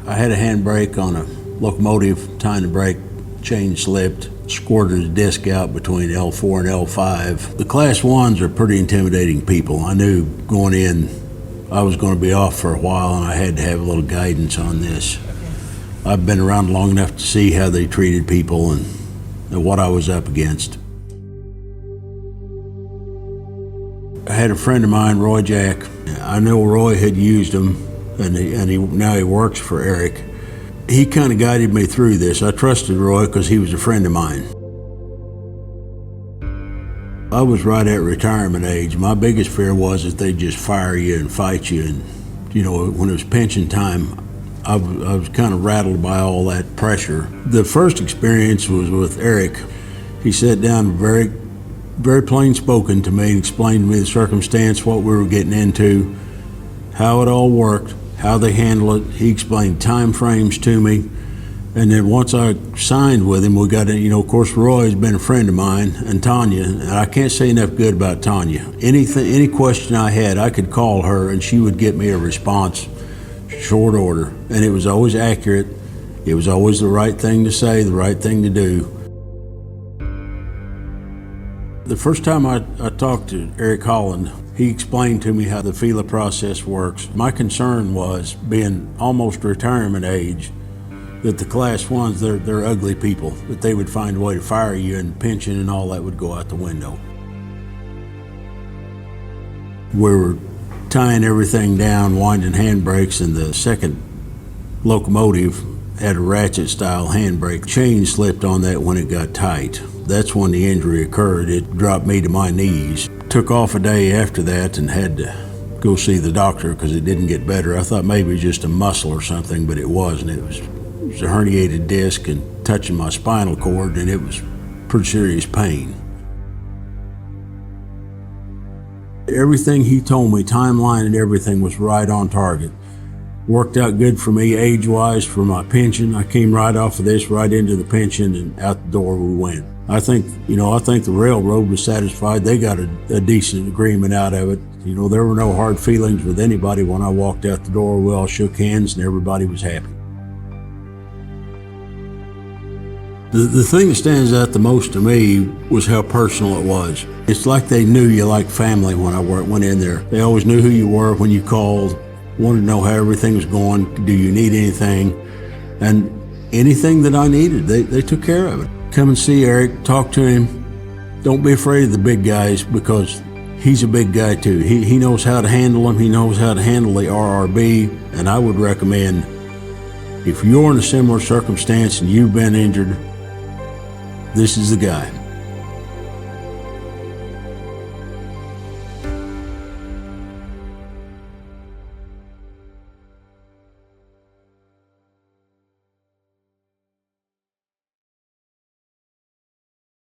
I had a handbrake on a locomotive, tying the brake, chain slipped, squirted a disc out between L4 and L5. The Class 1s are pretty intimidating people. I knew going in I was going to be off for a while and I had to have a little guidance on this. I've been around long enough to see how they treated people and what I was up against. I had a friend of mine, Roy Jack. I know Roy had used him, and now he works for Eric. He kind of guided me through this. I trusted Roy because he was a friend of mine. I was right at retirement age. My biggest fear was that they'd just fire you and fight you. And, you know, when it was pension time, I was kind of rattled by all that pressure. The first experience was with Eric. He sat down very plain spoken to me and explained to me the circumstance, what we were getting into, how it all worked, how they handle it. He explained time frames to me. And then once I signed with him, we got in, you know, of course, Roy's been a friend of mine, and Tanya, and I can't say enough good about Tanya. Any question I had, I could call her and she would get me a response, short order. And it was always accurate. It was always the right thing to say, the right thing to do. The first time I talked to Eric Holland, he explained to me how the FELA process works. My concern was, being almost retirement age, that the Class 1s, they're ugly people, that they would find a way to fire you, and pension and all that would go out the window. We were tying everything down, winding handbrakes, and the second locomotive had a ratchet style handbrake. Chain slipped on that when it got tight. That's when the injury occurred. It dropped me to my knees. Took off a day after that and had to go see the doctor because it didn't get better. I thought maybe it was just a muscle or something, but it wasn't. It was a herniated disc and touching my spinal cord, and it was pretty serious pain. Everything he told me, timeline and everything, was right on target. Worked out good for me age-wise for my pension. I came right off of this, right into the pension, and out the door we went. I think the railroad was satisfied. They got a decent agreement out of it. You know, there were no hard feelings with anybody when I walked out the door. We all shook hands and everybody was happy. The thing that stands out the most to me was how personal it was. It's like they knew you like family when I went in there. They always knew who you were when you called, wanted to know how everything was going, do you need anything? And anything that I needed, they took care of it. Come and see Eric, talk to him. Don't be afraid of the big guys, because he's a big guy too. He knows how to handle them. He knows how to handle the RRB, and I would recommend, if you're in a similar circumstance and you've been injured, this is the guy.